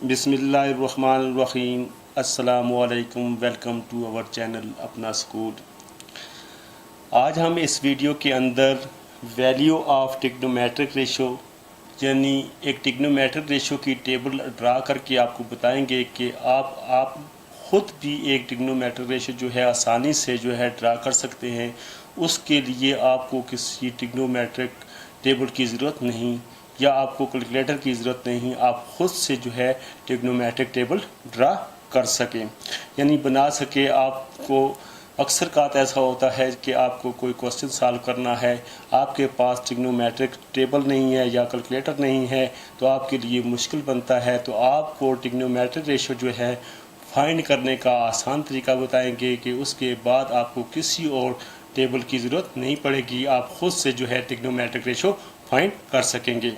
बिस्मिल्लाहिर्रहमानिर्रहीम। अस्सलामुअलैकुम। Welcome to our channel अपना स्कूल। आज हम इस वीडियो के अंदर वैल्यू ऑफ ट्रिग्नोमेट्रिक रेशो यानी एक ट्रिग्नोमेट्रिक रेशो की टेबल ड्रा करके आपको बताएंगे कि आप ख़ुद भी एक ट्रिग्नोमेट्रिक रेशो जो है आसानी से जो है ड्रा कर सकते हैं। उसके लिए आपको किसी ट्रिग्नोमेट्रिक टेबल की ज़रूरत नहीं या आपको कैलकुलेटर की ज़रूरत नहीं, आप ख़ुद से जो है ट्रिग्नोमेट्रिक टेबल ड्रा कर सकें यानी बना सके। आपको अक्सर कात ऐसा होता है कि आपको कोई क्वेश्चन सॉल्व करना है, आपके पास ट्रिग्नोमेट्रिक टेबल नहीं है या कैलकुलेटर नहीं है तो आपके लिए मुश्किल बनता है। तो आपको ट्रिग्नोमेट्रिक रेशो जो है फाइंड करने का आसान तरीका बताएंगे कि उसके बाद आपको किसी और टेबल की ज़रूरत नहीं पड़ेगी, आप ख़ुद से जो है ट्रिग्नोमेट्रिक रेशो फाइंड कर सकेंगे।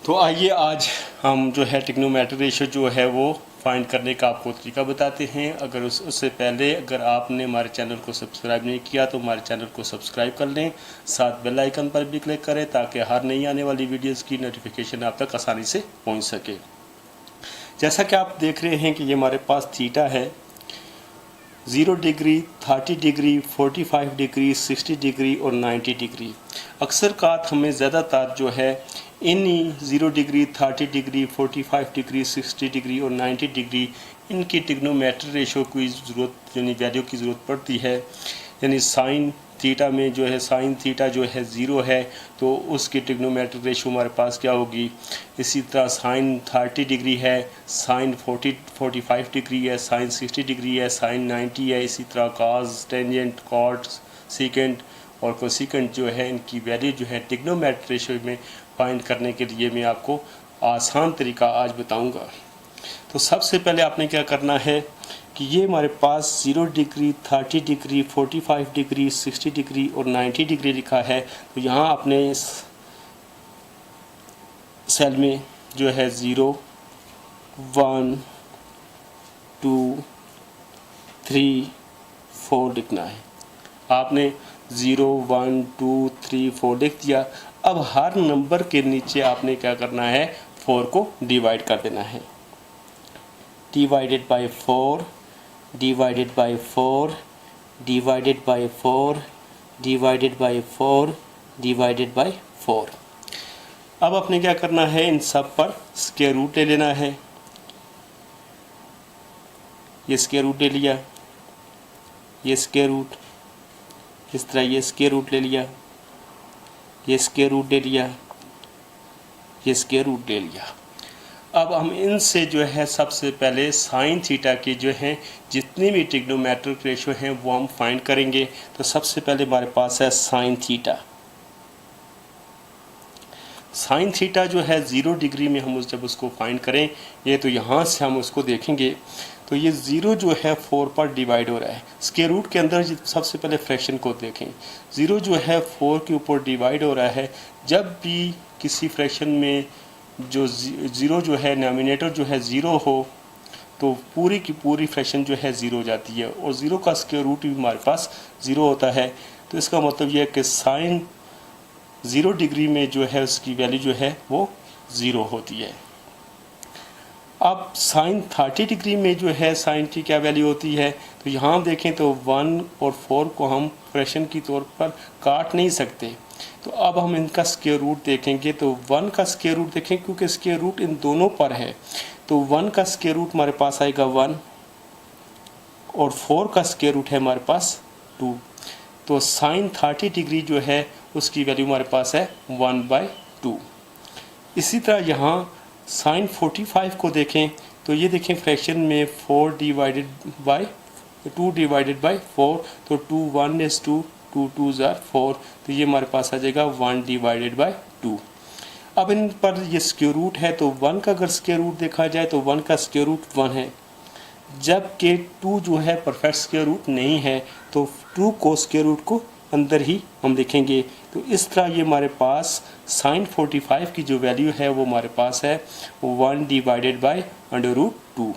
तो आइए आज हम जो है ट्रिग्नोमेट्रिक रेशो जो है वो फाइंड करने का आपको तरीका बताते हैं। अगर उससे पहले अगर आपने हमारे चैनल को सब्सक्राइब नहीं किया तो हमारे चैनल को सब्सक्राइब कर लें, साथ बेल आइकन पर भी क्लिक करें ताकि हर नई आने वाली वीडियोस की नोटिफिकेशन आप तक आसानी से पहुंच सके। जैसा कि आप देख रहे हैं कि ये हमारे पास थीटा है, 0 डिग्री, 30 डिग्री, 45 डिग्री, 60 डिग्री और 90 डिग्री। अक्सर कात हमें ज़्यादातर जो है इन्हीं 0 डिग्री, 30 डिग्री, 45 डिग्री, 60 डिग्री और 90 डिग्री इनकी ट्रिग्नोमेट्रिक रेशो की ज़रूरत यानी वैल्यू की ज़रूरत पड़ती है। यानी साइन थीटा में जो है साइन थीटा जो है 0 है तो उसकी ट्रिग्नोमेट्रिक रेशो हमारे पास क्या होगी। इसी तरह साइन 30 डिग्री है, साइन 45 डिग्री है, साइन 60 डिग्री है, साइन 90 है। इसी तरह कॉस, टेंजेंट, कॉट, सीकेंट और कोसिकेंट जो है इनकी वैल्यू जो है ट्रिग्नोमेट्रिक रेशो में फाइंड करने के लिए मैं आपको आसान तरीका आज बताऊंगा। तो सबसे पहले आपने क्या करना है कि ये हमारे पास 0 डिग्री, 30 डिग्री, 45 डिग्री, 60 डिग्री और 90 डिग्री लिखा है। तो यहाँ आपने इस सेल में जो है 0, 1, 2, 3, 4 लिखना है। आपने 0, 1, 2, 3, 4 लिख दिया। अब हर नंबर के नीचे आपने क्या करना है, 4 को डिवाइड कर देना है। Divided by 4, divided by 4, divided by 4, divided by 4, divided by 4। अब आपने क्या करना है, इन सब पर स्क्वायर रूट ले लेना है। ये स्क्वायर रूट ले लिया, ये स्क्वायर रूट, इस तरह ये स्क्वायर रूट ले लिया, ये स्क्वायर रूट ले लिया, ये स्क्वायर रूट ले लिया। अब हम इनसे जो है सबसे पहले साइन थीटा के जो हैं जितनी भी ट्रिग्नोमेट्रिक रेशो हैं वो हम फाइंड करेंगे। तो सबसे पहले हमारे पास है साइन थीटा। साइन थीटा जो है 0 डिग्री में हम जब उसको फाइंड करें ये तो यहाँ से हम उसको देखेंगे तो ये 0 जो है 4 पर डिवाइड हो रहा है। स्क्वायर रूट के अंदर सबसे पहले फ्रैक्शन को देखें, 0 जो है 4 के ऊपर डिवाइड हो रहा है। जब भी किसी फ्रैक्शन में जो 0 जो है डिनोमिनेटर जो है 0 हो तो पूरी की पूरी फ्रैक्शन जो है 0 हो जाती है और 0 का स्क्वायर रूट भी हमारे पास 0 होता है। तो इसका मतलब यह है कि साइन 0 डिग्री में जो है उसकी वैल्यू जो है वो 0 होती है। अब साइन 30 डिग्री में जो है साइन की क्या वैल्यू होती है, तो यहाँ देखें तो 1 और 4 को हम फ्रैक्शन की तौर पर काट नहीं सकते। तो अब हम इनका स्क्वायर रूट देखेंगे तो 1 का स्क्वायर रूट देखें क्योंकि स्क्वायर रूट इन दोनों पर है। तो 1 का स्क्वायर रूट हमारे पास आएगा 1 और 4 का स्क्वायर रूट है हमारे पास 2। तो साइन 30 डिग्री जो है उसकी वैल्यू हमारे पास है 1/2। इसी तरह यहाँ साइन 45 को देखें तो ये देखें फ्रैक्शन में 4 डिवाइडेड बाय 2 डिवाइडेड बाय 4 तो 2 1 is 2, 2 2s are 4 तो ये हमारे पास आ जाएगा 1 डिवाइडेड बाय 2। अब इन पर ये स्क्वायर रूट है तो 1 का अगर स्क्वायर रूट देखा जाए तो 1 का स्क्वायर रूट 1 है, जबकि 2 जो है परफेक्ट स्क्वायर रूट नहीं है तो 2 को स्क्वायर रूट को अंदर ही हम देखेंगे। तो इस तरह ये हमारे पास साइन 45 की जो वैल्यू है वो हमारे पास है 1 डिवाइडेड बाय √2।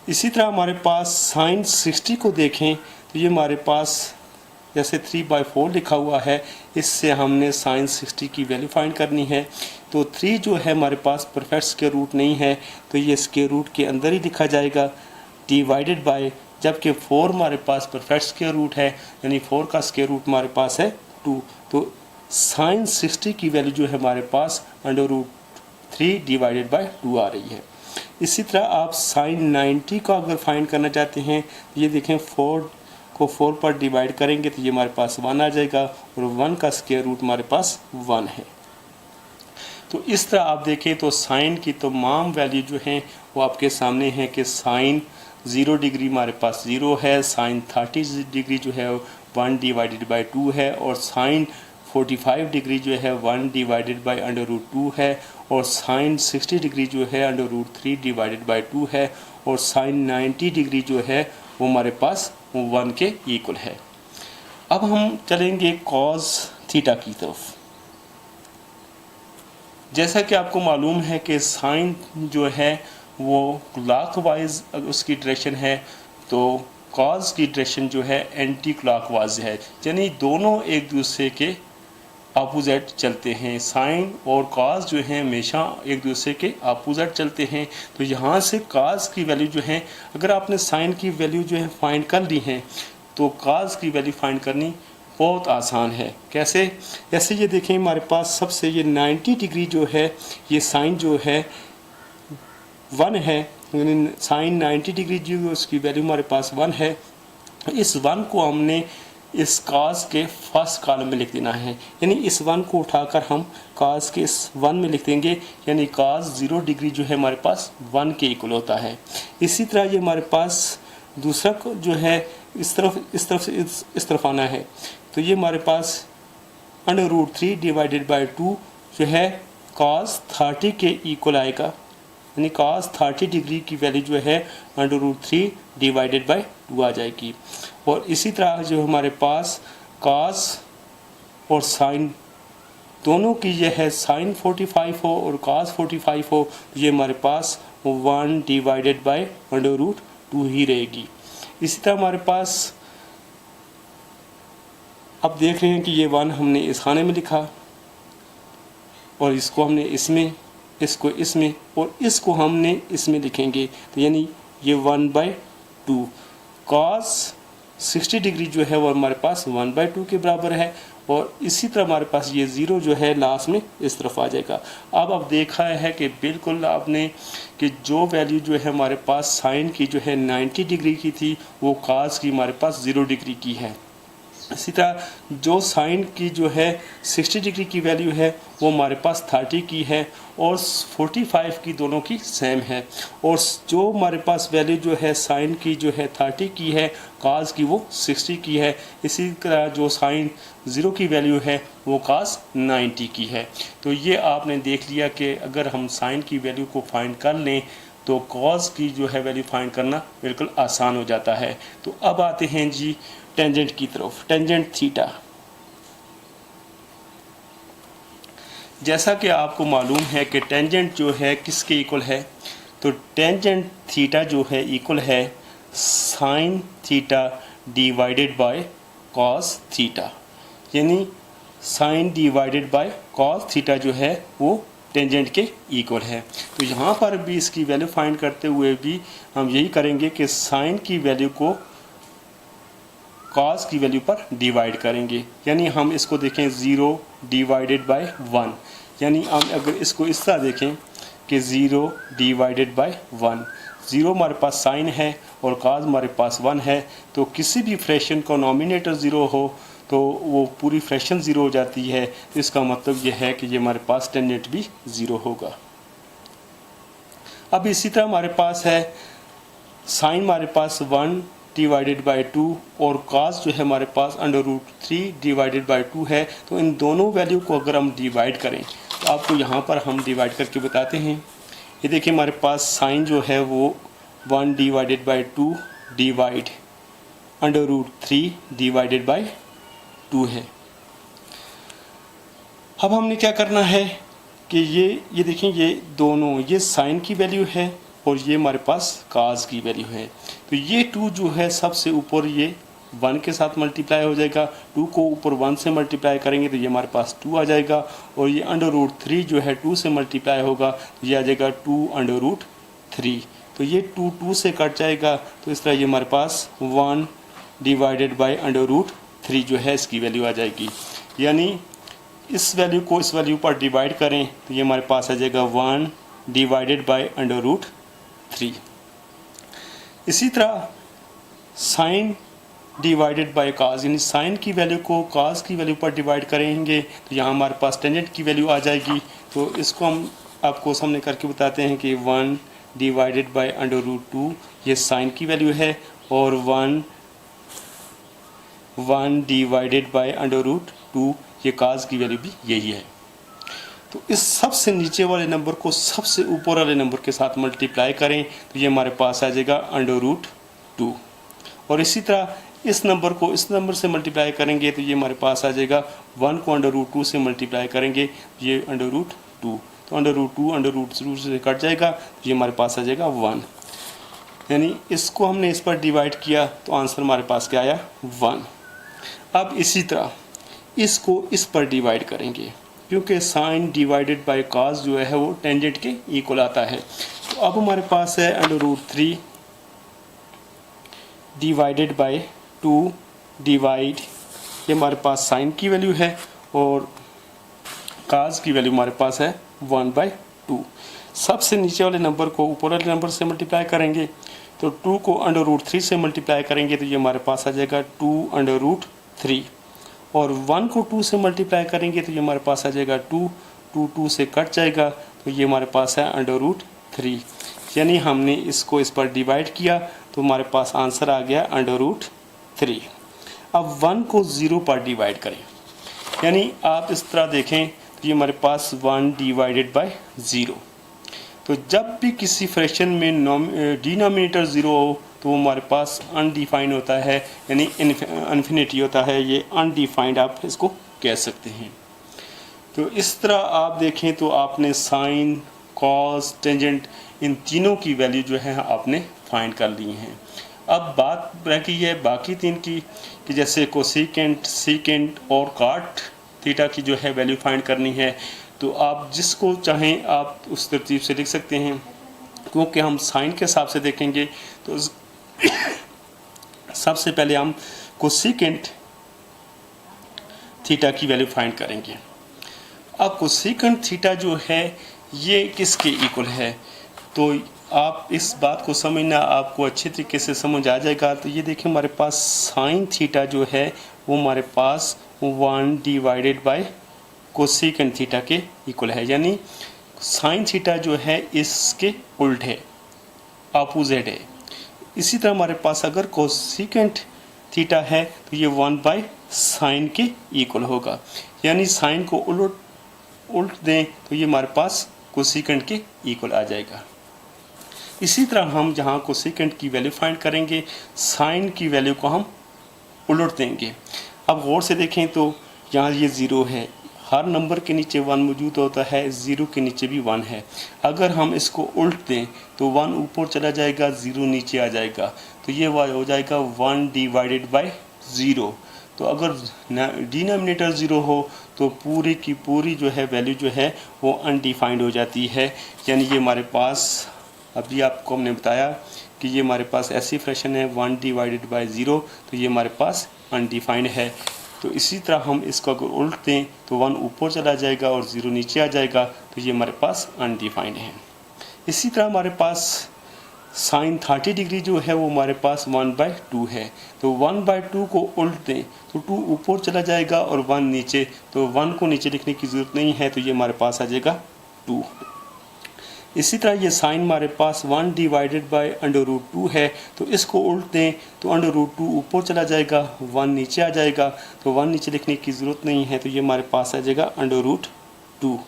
इसी तरह हमारे पास साइन 60 को देखें तो ये हमारे पास जैसे 3/4 लिखा हुआ है, इससे हमने साइन 60 की वैल्यू फाइंड करनी है। तो तो 3 जो है हमारे पास परफेक्ट स्क्वायर रूट नहीं है, तो ये स्क्वायर रूट के अंदर ही लिखा जाएगा डिवाइडेड बाय, जबकि 4 हमारे पास परफेक्ट स्क्वायर रूट है, यानी 4 का स्क्वायर रूट हमारे पास है 2। तो साइन 60 की वैल्यू जो है हमारे पास √3 डिवाइडेड बाय 2 आ रही है। इसी तरह आप साइन 90 का अगर फाइंड करना चाहते हैं, ये देखें 4 को 4 पर डिवाइड करेंगे तो ये हमारे पास 1 आ जाएगा, और 1 का स्क्वायर रूट हमारे पास 1 है। तो इस तरह आप देखें तो साइन की तमाम वैल्यू जो हैं वो आपके सामने हैं कि साइन 0 डिग्री हमारे पास 0 है, साइन 30 डिग्री जो है 1 डिवाइडेड बाय 2 है, और साइन 45 डिग्री जो है 1 डिवाइडेड बाय √2 है, और साइन 60 डिग्री जो है √3 डिवाइडेड बाय 2 है, और साइन 90 डिग्री जो है वो हमारे पास 1 के इक्वल है। अब हम चलेंगे कॉस थीटा की तरफ। जैसा कि आपको मालूम है कि साइन जो है वो क्लॉकवाइज उसकी डायरेक्शन है, तो कॉस की डायरेक्शन जो है एंटी क्लॉकवाइज है, यानी दोनों एक दूसरे के अपोजिट चलते हैं। साइन और कॉस जो है हमेशा एक दूसरे के अपोजिट चलते हैं। तो यहाँ से कॉस की वैल्यू जो है, अगर आपने साइन की वैल्यू जो है फाइंड कर ली है, तो कॉस की वैल्यू फाइंड करनी बहुत आसान है। कैसे? जैसे ये देखें हमारे पास सबसे ये 90 डिग्री जो है, ये साइन जो है 1 है, साइन 90 डिग्री जो उसकी वैल्यू हमारे पास 1 है। इस 1 को हमने इस कॉस के फर्स्ट कॉलम में लिख देना है, यानी इस 1 को उठाकर हम कॉस के इस 1 में लिख देंगे, यानी कॉस 0 डिग्री जो है हमारे पास 1 के इक्वल होता है। इसी तरह ये हमारे पास दूसरा जो है इस तरफ से इस तरफ आना है, तो ये हमारे पास √3 डिवाइडेड बाय 2 जो है कॉस 30 के इक्वल आएगा, यानी कॉस 30 डिग्री की वैल्यू जो है √3 डिवाइडेड बाय 2 आ जाएगी। और इसी तरह जो हमारे पास कॉस और साइन दोनों की ये है, साइन 45 हो और कॉस 45 हो, तो ये हमारे पास 1 डिवाइडेड बाय √2 ही रहेगी। इसी तरह हमारे पास अब देख रहे हैं कि ये 1 हमने इस खाने में लिखा, और इसको हमने इसमें, इसको इसमें, और इसको हमने इसमें लिखेंगे, तो यानी ये 1/2 कॉस 60 डिग्री जो है वो हमारे पास 1/2 के बराबर है। और इसी तरह हमारे पास ये 0 जो है लास्ट में इस तरफ आ जाएगा। अब आप देखा है कि बिल्कुल आपने कि जो वैल्यू जो है हमारे पास साइन की जो है 90 डिग्री की थी, वो कॉस की हमारे पास 0 डिग्री की है। इसी तरह जो साइन की जो है 60 डिग्री की वैल्यू है वो हमारे पास 30 की है, और 45 की दोनों की सेम है। और जो हमारे पास वैल्यू जो है साइन की जो है 30 की है, कॉस की वो 60 की है। इसी तरह जो साइन 0 की वैल्यू है वो कॉस 90 की है। तो ये आपने देख लिया कि अगर हम साइन की वैल्यू को फाइंड कर लें तो कॉस की जो है वैल्यू फाइंड करना बिल्कुल आसान हो जाता है। तो अब आते हैं जी टेंजेंट की तरफ, टेंजेंट थीटा। जैसा कि आपको मालूम है कि टेंजेंट जो है किसके इक्वल है, तो टेंजेंट थीटा जो है इक्वल है sine theta divided by cos theta, यानी sine divided by cos theta जो है वो टेंजेंट के इक्वल है। तो यहाँ पर भी इसकी वैल्यू फाइंड करते हुए भी हम यही करेंगे कि साइन की वैल्यू को कॉस की वैल्यू पर डिवाइड करेंगे, यानी हम इसको देखें 0 डिवाइडेड बाय 1, यानी हम अगर इसको इस तरह देखें कि 0 डिवाइडेड बाय 1, 0 हमारे पास साइन है और कॉस हमारे पास 1 है, तो किसी भी फ्रैक्शन का नॉमिनेटर 0 हो तो वो पूरी फ्रैक्शन 0 हो जाती है। तो इसका मतलब ये है कि ये हमारे पास टेंजेंट भी 0 होगा। अब इसी तरह हमारे पास है साइन हमारे पास 1 डिवाइडेड बाय 2 और कॉस जो है हमारे पास √3 डिवाइडेड बाय 2 है। तो इन दोनों वैल्यू को अगर हम डिवाइड करें तो आपको यहाँ पर हम डिवाइड करके बताते हैं। ये देखिए हमारे पास साइन जो है वो 1 divided by 2 divide √3 divided by 2 है। अब हमने क्या करना है कि ये देखें, ये दोनों, ये साइन की वैल्यू है और ये हमारे पास कॉस की वैल्यू है। तो ये 2 जो है सबसे ऊपर ये 1 के साथ मल्टीप्लाई हो जाएगा, 2 को ऊपर 1 से मल्टीप्लाई करेंगे तो ये हमारे पास 2 आ जाएगा, और ये √3 जो है 2 से मल्टीप्लाई होगा तो ये आ जाएगा 2√3। तो ये 2 से कट जाएगा, तो इस तरह ये हमारे पास 1 डिवाइडेड बाई √3 जो है इसकी वैल्यू आ जाएगी। यानी इस वैल्यू को इस वैल्यू पर डिवाइड करें तो ये हमारे पास आ जाएगा 1 डिवाइडेड बाई √3। इसी तरह साइन डिवाइडेड बाय काज, यानी साइन की वैल्यू को काज की वैल्यू पर डिवाइड करेंगे तो यहाँ हमारे पास टेंजेंट की वैल्यू आ जाएगी। तो इसको हम आपको सामने करके बताते हैं कि 1 डिवाइडेड बाय √2 ये साइन की वैल्यू है, और 1 डिवाइडेड बाय √2 ये काज की वैल्यू भी यही है। तो इस सबसे नीचे वाले नंबर को सबसे ऊपर वाले नंबर के साथ मल्टीप्लाई करें तो ये हमारे पास आ जाएगा √2, और इसी तरह इस नंबर को इस नंबर से मल्टीप्लाई करेंगे तो ये हमारे पास आ जाएगा 1 को √2 से मल्टीप्लाई करेंगे ये √2, तो √2 से कट जाएगा तो ये हमारे पास आ जाएगा 1। यानी इसको हमने इस पर डिवाइड किया तो आंसर हमारे पास क्या आया 1। अब इसी तरह इसको इस पर डिवाइड करेंगे, क्योंकि साइन डिवाइडेड बाय काज जो है वो टेंजेंट के इक्वल आता है। तो अब हमारे पास है √3 डिवाइडेड बाय 2 डिवाइड, ये हमारे पास साइन की वैल्यू है और काज की वैल्यू हमारे पास है 1/2। सबसे नीचे वाले नंबर को ऊपर वाले नंबर से मल्टीप्लाई करेंगे, तो 2 को √3 से मल्टीप्लाई करेंगे तो ये हमारे पास आ जाएगा 2√3, और 1 को 2 से मल्टीप्लाई करेंगे तो ये हमारे पास आ जाएगा 2 से कट जाएगा तो ये हमारे पास है √3। यानी हमने इसको इस पर डिवाइड किया तो हमारे पास आंसर आ गया √3। अब 1 को 0 पर डिवाइड करें, यानी आप इस तरह देखें तो ये हमारे पास 1 डिवाइडेड बाय 0। तो जब भी किसी फ्रैक्शन में डिनोमिनेटर 0 हो तो वो हमारे पास अनडिफाइंड होता है, यानी इन्फिनिटी होता है, ये अनडिफाइंड आप इसको कह सकते हैं। तो इस तरह आप देखें तो आपने साइन, कॉस, टेंजेंट इन तीनों की वैल्यू जो है आपने फाइंड कर ली हैं। अब बात रह है बाकी तीन की, कि जैसे कोसिकेंट, सीकेंट और काट थीटा की जो है वैल्यू फाइंड करनी है। तो आप जिसको चाहें आप उस तरतीब से लिख सकते हैं, क्योंकि हम साइन के हिसाब से देखेंगे तो सबसे पहले हम कोसिकेंट थीटा की वैल्यू फाइंड करेंगे। अब कोसिकेंट थीटा जो है ये किसके इक्वल है, तो आप इस बात को समझना आपको अच्छे तरीके से समझ आ जाएगा। तो ये देखिए हमारे पास साइन थीटा जो है वो हमारे पास 1 डिवाइडेड बाय कोसिकेंट थीटा के इक्वल है, यानी साइन थीटा जो है इसके उल्ट है, अपोजिट है। इसी तरह हमारे पास अगर कोसिकेंट थीटा है तो ये 1/साइन के इक्वल होगा, यानी साइन को उल्ट दें तो ये हमारे पास कोसिकेंट के इक्वल आ जाएगा। इसी तरह हम जहाँ कोसिकेंट की वैल्यू फाइंड करेंगे, साइन की वैल्यू को हम उलट देंगे। अब गौर से देखें तो यहाँ ये 0 है, हर नंबर के नीचे 1 मौजूद होता है, 0 के नीचे भी 1 है। अगर हम इसको उल्ट दें तो 1 ऊपर चला जाएगा, 0 नीचे आ जाएगा, तो ये हो जाएगा 1 डिवाइडेड बाय 0। तो अगर डिनोमिनेटर 0 हो तो पूरी की पूरी जो है वैल्यू जो है वो अनडिफाइंड हो जाती है। यानी ये हमारे पास अभी आपको हमने बताया कि ये हमारे पास ऐसी फ्रैक्शन है 1 डिवाइडेड बाय 0, तो ये हमारे पास अनडिफाइंड है। तो इसी तरह हम इसको अगर उल्ट दें तो 1 ऊपर चला जाएगा और 0 नीचे आ जाएगा, तो ये हमारे पास अनडिफाइंड है। इसी तरह हमारे पास साइन 30 डिग्री जो है वो हमारे पास 1/2 है, तो 1/2 को उल्ट दें तो 2 ऊपर चला जाएगा और 1 नीचे, तो 1 को नीचे लिखने की ज़रूरत नहीं है, तो ये हमारे पास आ जाएगा 2। इसी तरह ये साइन हमारे पास 1 डिवाइडेड बाय √2 है, तो इसको उल्ट दें तो √2 ऊपर चला जाएगा, 1 नीचे आ जाएगा, तो 1 नीचे लिखने की ज़रूरत नहीं है, तो ये हमारे पास आ जाएगा √2।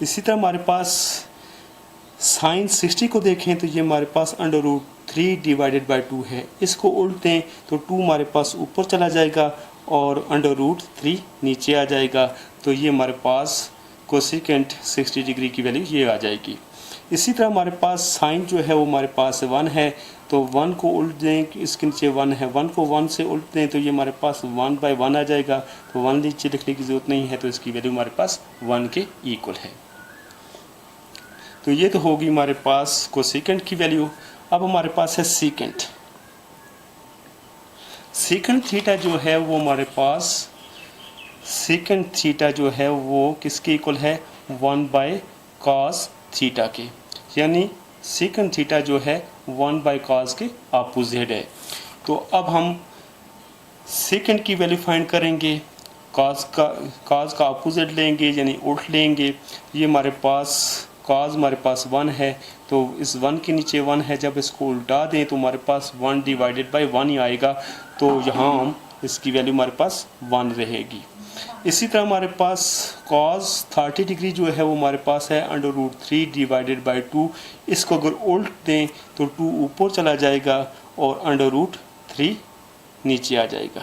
इसी तरह हमारे पास साइन 60 को देखें तो ये हमारे पास √3 डिवाइडेड बाय 2 है, इसको उल्ट दें तो 2 हमारे पास ऊपर चला जाएगा और √3 नीचे आ जाएगा, तो ये हमारे पास कोसिकेंट 60 डिग्री की वैल्यू ये आ जाएगी। इसी तरह हमारे पास साइन जो है वो हमारे पास 1 है, तो 1 को उल्ट दें, इसके नीचे 1 है, 1 को 1 से उल्ट दें तो ये हमारे पास 1/1 आ जाएगा, तो 1 नीचे लिखने की ज़रूरत नहीं है, तो इसकी वैल्यू हमारे पास 1 के इक्वल है। तो ये तो होगी हमारे पास कोसेकेंट की वैल्यू। अब हमारे पास है सीकेंट। सीकेंट थीटा जो है वो हमारे पास, सीकेंट थीटा जो है वो किसके इक्वल है, 1/cos थीटा के, यानी सीकेंट थीटा जो है 1/cos के अपोजिट है। तो अब हम सीकेंट की वैल्यू फाइंड करेंगे, cos का अपोजिट लेंगे यानी उल्ट लेंगे। ये हमारे पास cos हमारे पास 1 है, तो इस 1 के नीचे 1 है, जब इसको उल्टा दें तो हमारे पास 1/1 ही आएगा, तो यहाँ हम इसकी वैल्यू हमारे पास 1 रहेगी। इसी तरह हमारे पास cos 30 डिग्री जो है वो हमारे पास है √3/2। इसको अगर उल्ट दें तो 2 ऊपर चला जाएगा और √3 नीचे आ जाएगा।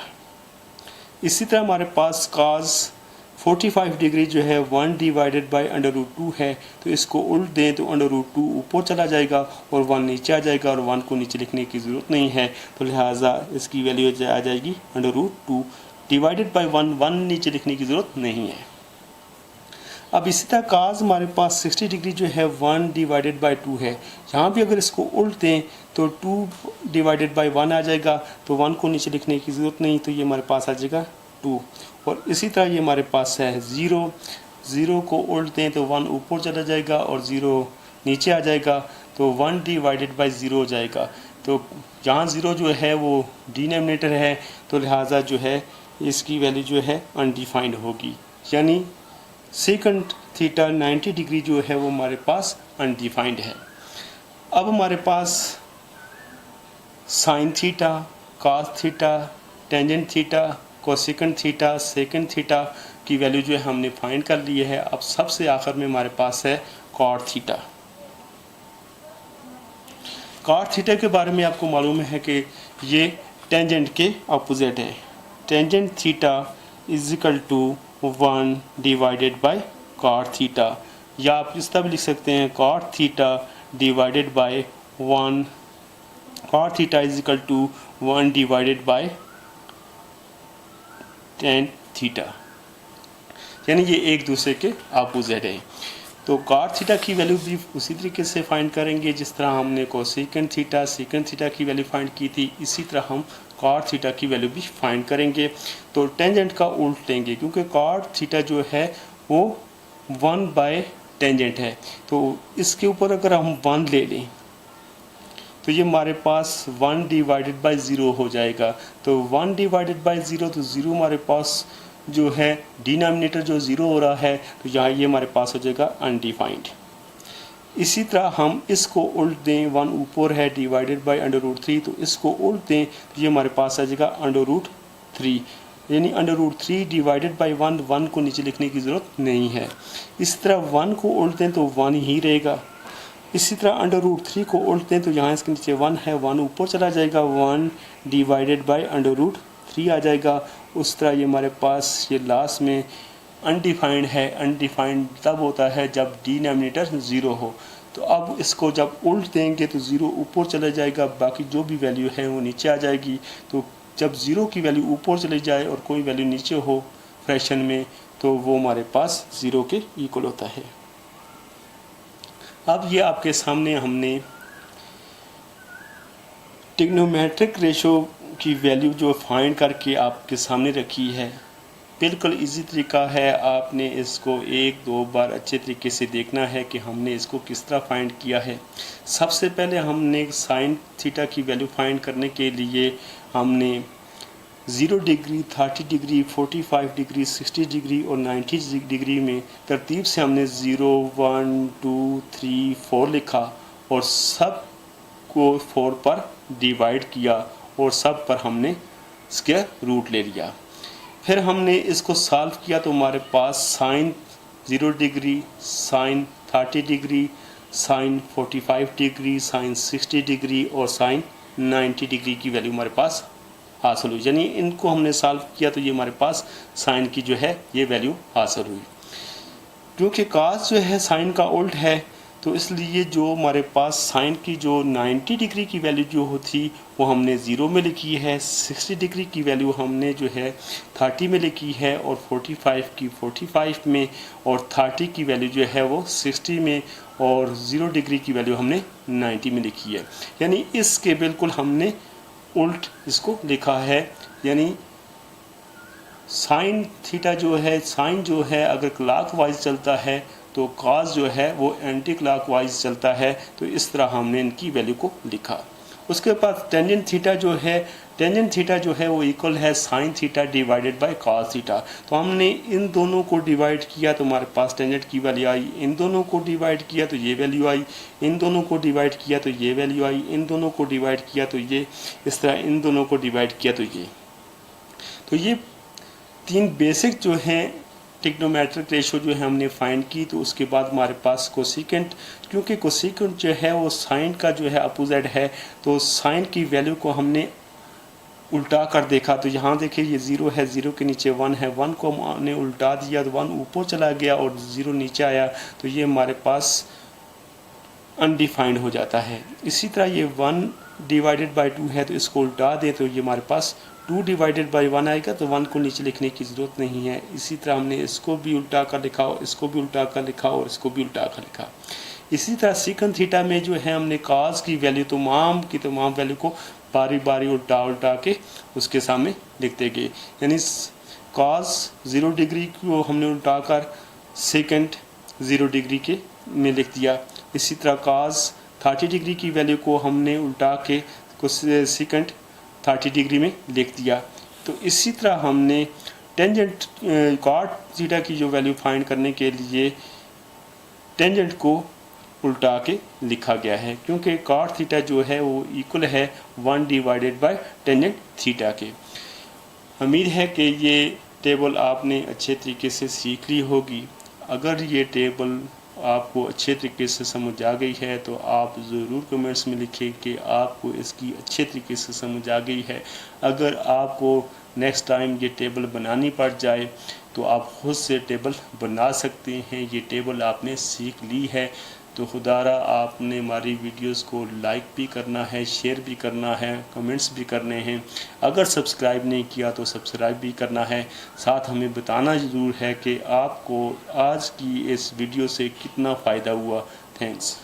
इसी तरह हमारे पास cos 45 डिग्री जो है 1/√2 है, तो इसको उल्ट दें तो √2 ऊपर चला जाएगा और 1 नीचे आ जाएगा, और 1 को नीचे लिखने की ज़रूरत नहीं है, तो लिहाजा इसकी वैल्यू आ जाएगी √2/1, 1 नीचे लिखने की ज़रूरत नहीं है। अब इसी तरह cos हमारे पास 60 डिग्री जो है 1/2 है, यहाँ भी अगर इसको उल्ट दें तो 2/1 आ जाएगा, तो 1 को नीचे लिखने की ज़रूरत नहीं, तो ये हमारे पास आ जाएगा 2। और इसी तरह ये हमारे पास है 0 को उल्ट दें तो 1 ऊपर चला जाएगा और 0 नीचे आ जाएगा, तो 1/0 हो जाएगा। तो यहाँ 0 जो है वो डिनोमिनेटर है, तो लिहाजा जो है इसकी वैल्यू जो है अनडिफाइंड होगी, यानी सेकंड थीटा 90 डिग्री जो है वो हमारे पास अनडिफाइंड है। अब हमारे पास sine theta, cos theta, tangent theta, cosecant theta, secant theta की वैल्यू जो है हमने फाइंड कर ली है। अब सबसे आखिर में हमारे पास है कॉट थीटा। कॉट थीटा के बारे में आपको मालूम है कि ये टेंजेंट के अपोजिट है। Tangent theta is equal to 1/cot theta, या आप इस तरह भी लिख सकते हैं cot theta divided by 1, cot theta is equal to 1/tan theta, यानी ये एक दूसरे के अपोजिट है। तो cot थीटा की वैल्यू भी उसी तरीके से फाइंड करेंगे जिस तरह हमने कोसेकेंट थीटा, सेकेंड थीटा की वैल्यू फाइंड की थी, इसी तरह हम cot थीटा की वैल्यू भी फाइंड करेंगे। तो टेंजेंट का उल्ट लेंगे, क्योंकि cot थीटा जो है वो 1/tan है, तो इसके ऊपर अगर हम 1 ले लें तो ये हमारे पास 1/0 हो जाएगा। तो 1/0, तो 0 हमारे पास जो है डिनोमिनेटर जो 0 हो रहा है, तो यहाँ ये हमारे पास हो जाएगा अनडिफाइंड। इसी तरह हम इसको उल्ट दें, 1 ऊपर है डिवाइडेड बाय √3, तो इसको उल्ट दें तो ये हमारे पास आ जाएगा √3, यानी √3 डिवाइडेड बाय 1 को नीचे लिखने की ज़रूरत नहीं है। इसी तरह 1 को उल्ट दें तो 1 ही रहेगा। इसी तरह √3 को उल्ट दें तो यहाँ इसके नीचे 1 है, 1 ऊपर चला जाएगा, 1 डिवाइडेड बाय √3 आ जाएगा। उस तरह ये हमारे पास ये लास्ट में अनडिफाइंड है। अनडिफाइंड तब होता है जब डिनोमिनेटर 0 हो। तो अब इसको जब उल्ट देंगे तो 0 ऊपर चला जाएगा, बाकी जो भी वैल्यू है वो नीचे आ जाएगी। तो जब 0 की वैल्यू ऊपर चली जाए और कोई वैल्यू नीचे हो फ्रैक्शन में, तो वो हमारे पास 0 के इक्वल होता है। अब ये आपके सामने हमने ट्रिग्नोमेट्रिक रेशो की वैल्यू जो फाइंड करके आपके सामने रखी है। बिल्कुल इजी तरीका है, आपने इसको 1-2 बार अच्छे तरीके से देखना है कि हमने इसको किस तरह फाइंड किया है। सबसे पहले हमने साइन थीटा की वैल्यू फाइंड करने के लिए हमने 0 डिग्री, 30 डिग्री, 45 डिग्री, 60 डिग्री और 90 डिग्री में तरतीब से हमने 0, 1, 2, 3, 4 लिखा और सब को 4 पर डिवाइड किया और सब पर हमने स्क्वायर रूट ले लिया। फिर हमने इसको सॉल्व किया तो हमारे पास sine 0 degree, sine 30 degree, sine 45 degree, sine 60 degree और साइन 90 डिग्री की वैल्यू हमारे पास हासिल हुई। यानी इनको हमने सॉल्व किया तो ये हमारे पास साइन की जो है ये वैल्यू हासिल हुई। क्योंकि cos जो है साइन का उल्ट है, तो इसलिए जो हमारे पास साइन की जो 90 डिग्री की वैल्यू जो होती वो हमने 0 में लिखी है, 60 डिग्री की वैल्यू हमने जो है 30 में लिखी है, और 45 की 45 में, और 30 की वैल्यू जो है वो 60 में, और 0 डिग्री की वैल्यू हमने 90 में लिखी है। यानी इसके बिल्कुल हमने उल्ट इसको लिखा है। यानी साइन थीटा जो है, साइन जो है अगर क्लॉकवाइज चलता है तो कॉस जो है वो एंटी क्लॉकवाइज चलता है। तो इस तरह हमने इनकी वैल्यू को लिखा। उसके बाद टेंजेंट थीटा जो है, टेंजेंट थीटा जो है वो इक्वल है sine theta divided by cos theta. तो हमने इन दोनों को डिवाइड किया तो हमारे पास टेंजेंट की वैल्यू आई, इन दोनों को डिवाइड किया तो ये वैल्यू आई, इन दोनों को डिवाइड किया तो ये वैल्यू आई, इन दोनों को डिवाइड किया तो ये, इस तरह इन दोनों को डिवाइड किया तो ये। तो ये तीन बेसिक जो हैं ट्रिग्नोमेट्रिक रेशो जो है हमने फाइंड की। तो उसके बाद हमारे पास कोसिकेंट, क्योंकि कोसिकेंट जो है वो साइन का जो है अपोजिट है, तो साइन की वैल्यू को हमने उल्टा कर देखा। तो यहाँ देखिए ये 0 है, 0 के नीचे 1 है, 1 को हमने उल्टा दिया तो 1 ऊपर चला गया और 0 नीचे आया, तो ये हमारे पास अनडिफाइंड हो जाता है। इसी तरह ये 1 डिवाइडेड बाई 2 है, तो इसको उल्टा दे तो ये हमारे पास 2 डिवाइडेड बाई 1 आएगा, तो 1 को नीचे लिखने की ज़रूरत नहीं है। इसी तरह हमने इसको भी उल्टा कर लिखा, और इसको भी उल्टा कर लिखा, और इसको भी उल्टा कर लिखा। इसी तरह सीकन थीटा में जो है हमने काज की वैल्यू तमाम की तमाम वैल्यू को बारी बारी उल्टा उल्टा के उसके सामने लिखते गए। यानी काज 0 डिग्री को हमने उल्टा कर सेकंड 0 डिग्री के में लिख दिया। इसी तरह काज 30 डिग्री की वैल्यू को हमने उल्टा के कुछ सेकंड 30 डिग्री में लिख दिया। तो इसी तरह हमने टेंजेंट कॉट थीटा की जो वैल्यू फाइंड करने के लिए टेंजेंट को उल्टा के लिखा गया है, क्योंकि कॉट थीटा जो है वो इक्वल है 1 डिवाइडेड बाय टेंजेंट थीटा के। उम्मीद है कि ये टेबल आपने अच्छे तरीके से सीख ली होगी। अगर ये टेबल आपको अच्छे तरीके से समझ आ गई है तो आप ज़रूर कमेंट्स में लिखें कि आपको इसकी अच्छे तरीके से समझ आ गई है। अगर आपको नेक्स्ट टाइम ये टेबल बनानी पड़ जाए तो आप खुद से टेबल बना सकते हैं। ये टेबल आपने सीख ली है तो खुदारा आपने हमारी वीडियोस को लाइक भी करना है, शेयर भी करना है, कमेंट्स भी करने हैं। अगर सब्सक्राइब नहीं किया तो सब्सक्राइब भी करना है। साथ हमें बताना ज़रूर है कि आपको आज की इस वीडियो से कितना फ़ायदा हुआ। थैंक्स।